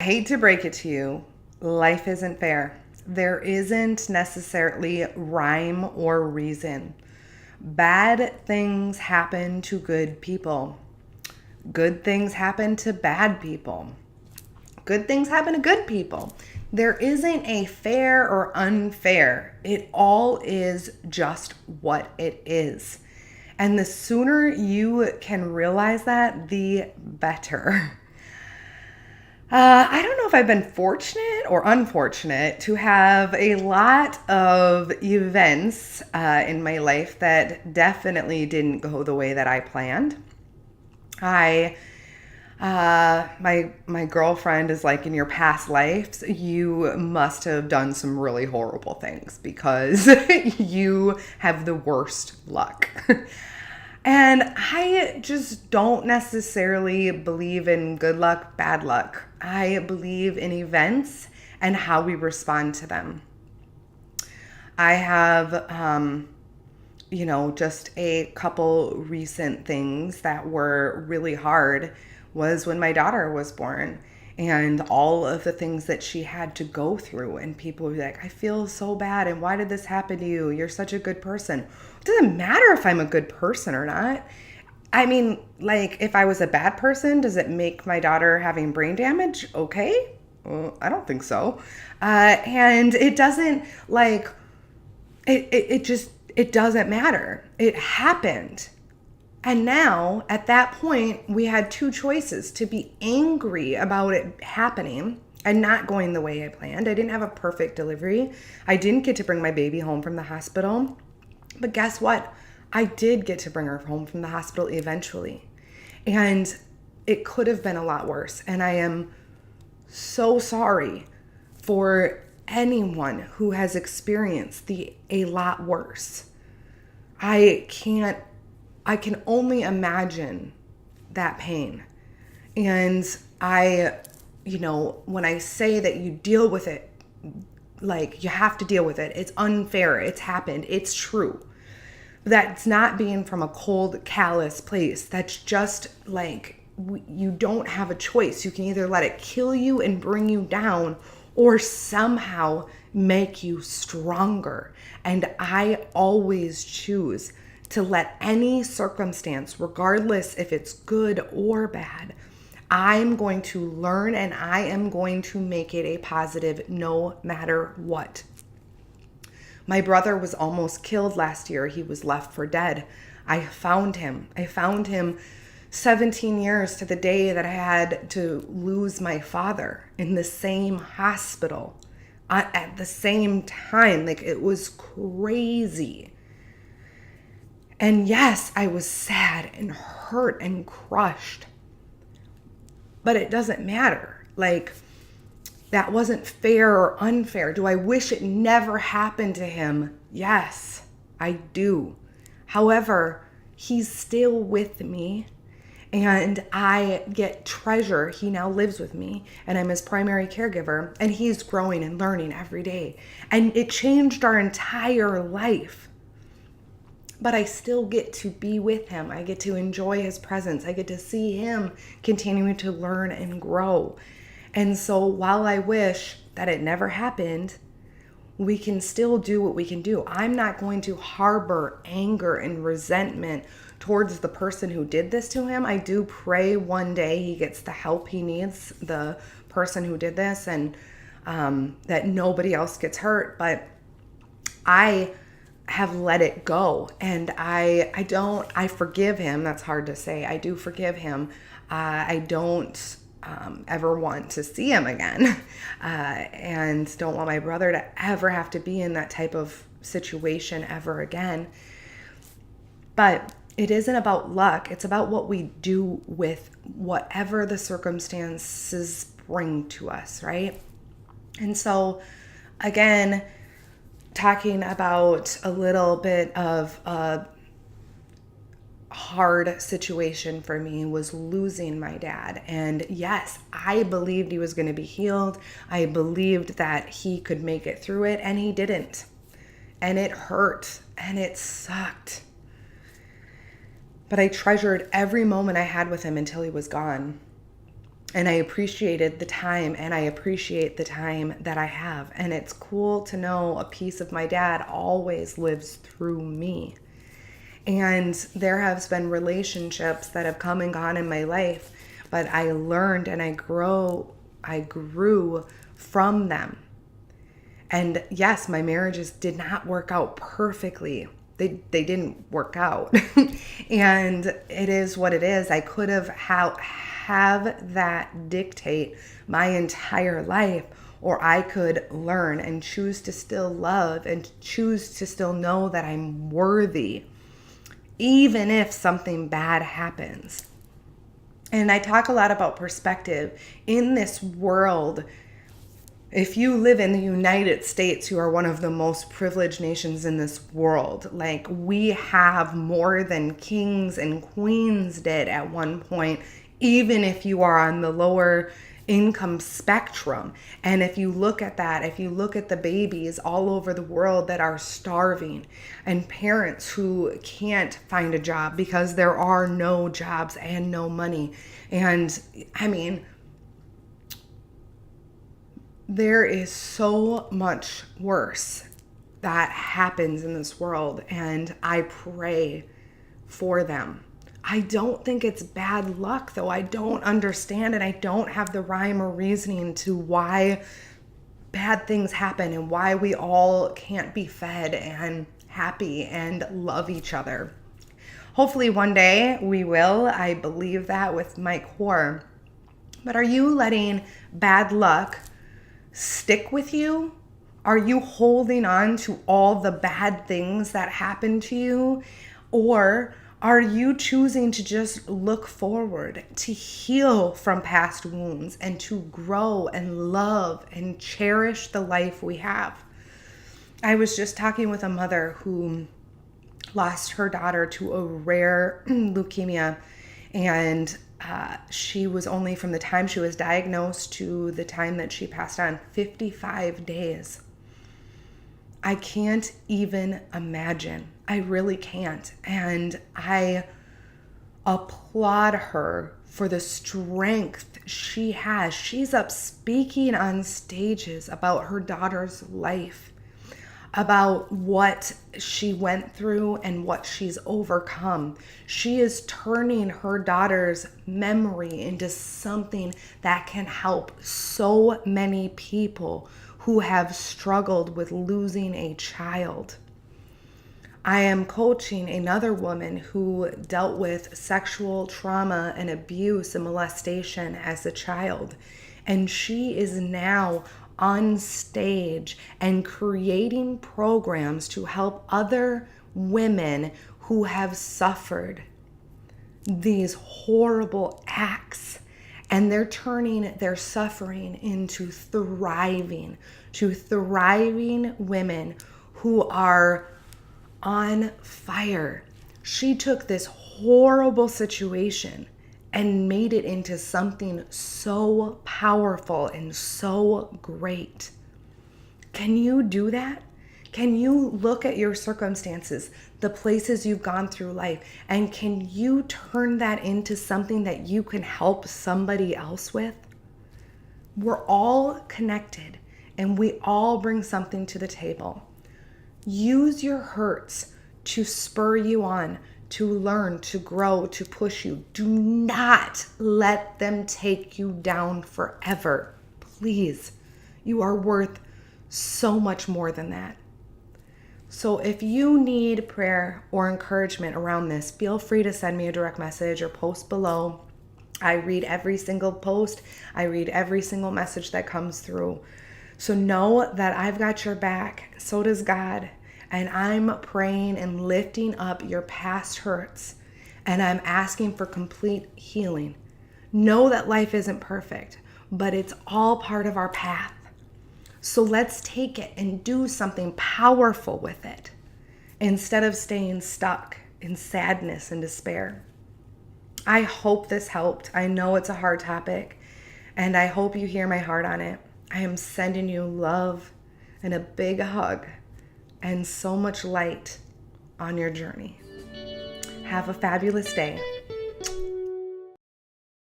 I hate to break it to you, life isn't fair. There isn't necessarily rhyme or reason. Bad things happen to good people. Good things happen to bad people. Good things happen to good people. There isn't a fair or unfair. It all is just what it is. And the sooner you can realize that, the better. I don't know if I've been fortunate or unfortunate to have a lot of events in my life that definitely didn't go the way that I planned. I my girlfriend is like, in your past lives, you must have done some really horrible things because you have the worst luck. And I just don't necessarily believe in good luck, bad luck. I believe in events and how we respond to them. I have, just a couple recent things that were really hard was when my daughter was born and all of the things that she had to go through. And people would be like, I feel so bad. And why did this happen to you? You're such a good person. It doesn't matter if I'm a good person or not. I mean, like, if I was a bad person, does it make my daughter having brain damage okay? I don't think so. And it doesn't, like, it doesn't matter. It happened. And now, at that point, we had two choices: to be angry about it happening and not going the way I planned. I didn't have a perfect delivery. I didn't get to bring my baby home from the hospital. But guess what? I did get to bring her home from the hospital eventually. And it could have been a lot worse. And I am so sorry for anyone who has experienced a lot worse. I can only imagine that pain. And when I say that you deal with it, like, you have to deal with it. It's unfair. It's happened. It's true. That's not being from a cold, callous place. That's just like, you don't have a choice. You can either let it kill you and bring you down or somehow make you stronger. And I always choose to let any circumstance, regardless if it's good or bad, I'm going to learn and I am going to make it a positive no matter what. My brother was almost killed last year. He was left for dead. I found him. 17 years to the day that I had to lose my father in the same hospital at the same time. Like, it was crazy. And yes, I was sad and hurt and crushed. But it doesn't matter. Like, that wasn't fair or unfair. Do I wish it never happened to him? Yes, I do. However, he's still with me and I get treasure. He now lives with me and I'm his primary caregiver, and he's growing and learning every day. And it changed our entire life. But I still get to be with him. I get to enjoy his presence. I get to see him continuing to learn and grow. And so while I wish that it never happened, we can still do what we can do. I'm not going to harbor anger and resentment towards the person who did this to him. I do pray one day he gets the help he needs, the person who did this, and that nobody else gets hurt. But I have let it go, and I forgive him. That's hard to say. I do forgive him. I don't ever want to see him again, and don't want my brother to ever have to be in that type of situation ever again. But it isn't about luck. It's about what we do with whatever the circumstances bring to us, right? And so, again, talking about a little bit of a hard situation for me was losing my dad. And yes, I believed he was going to be healed. I believed that he could make it through it, and he didn't. And it hurt and it sucked. But I treasured every moment I had with him until he was gone. And I appreciated the time, and I appreciate the time that I have. And it's cool to know a piece of my dad always lives through me. And there have been relationships that have come and gone in my life, but I learned and I grew from them. And yes, my marriages did not work out perfectly. They didn't work out. And it is what it is. I could have that dictate my entire life, or I could learn and choose to still love and choose to still know that I'm worthy, even if something bad happens. And I talk a lot about perspective in this world. If you live in the United States, you are one of the most privileged nations in this world. Like, we have more than kings and queens did at one point, even if you are on the lower income spectrum. And if you look at that, if you look at the babies all over the world that are starving, and parents who can't find a job because there are no jobs and no money. And I mean, there is so much worse that happens in this world, and I pray for them. I don't think it's bad luck, though. I don't understand, and I don't have the rhyme or reasoning to why bad things happen and why we all can't be fed and happy and love each other. Hopefully one day we will. I believe that with my core. But are you letting bad luck stick with you? Are you holding on to all the bad things that happen to you? Or are you choosing to just look forward, to heal from past wounds, and to grow and love and cherish the life we have? I was just talking with a mother who lost her daughter to a rare leukemia, and she was only, from the time she was diagnosed to the time that she passed on, 55 days. I can't even imagine. I really can't. And I applaud her for the strength she has. She's up speaking on stages about her daughter's life, about what she went through and what she's overcome. She is turning her daughter's memory into something that can help so many people who have struggled with losing a child. I am coaching another woman who dealt with sexual trauma and abuse and molestation as a child, and she is now on stage and creating programs to help other women who have suffered these horrible acts, and they're turning their suffering into thriving women who are on fire. She took this horrible situation and made it into something so powerful and so great. Can you do that? Can you look at your circumstances, the places you've gone through life, and can you turn that into something that you can help somebody else with? We're all connected and we all bring something to the table. Use your hurts to spur you on, to learn, to grow, to push you. Do not let them take you down forever. Please. You are worth so much more than that. So if you need prayer or encouragement around this, feel free to send me a direct message or post below. I read every single post. I read every single message that comes through. So know that I've got your back. So does God. And I'm praying and lifting up your past hurts. And I'm asking for complete healing. Know that life isn't perfect, but it's all part of our path. So let's take it and do something powerful with it instead of staying stuck in sadness and despair. I hope this helped. I know it's a hard topic, and I hope you hear my heart on it. I am sending you love and a big hug and so much light on your journey. Have a fabulous day.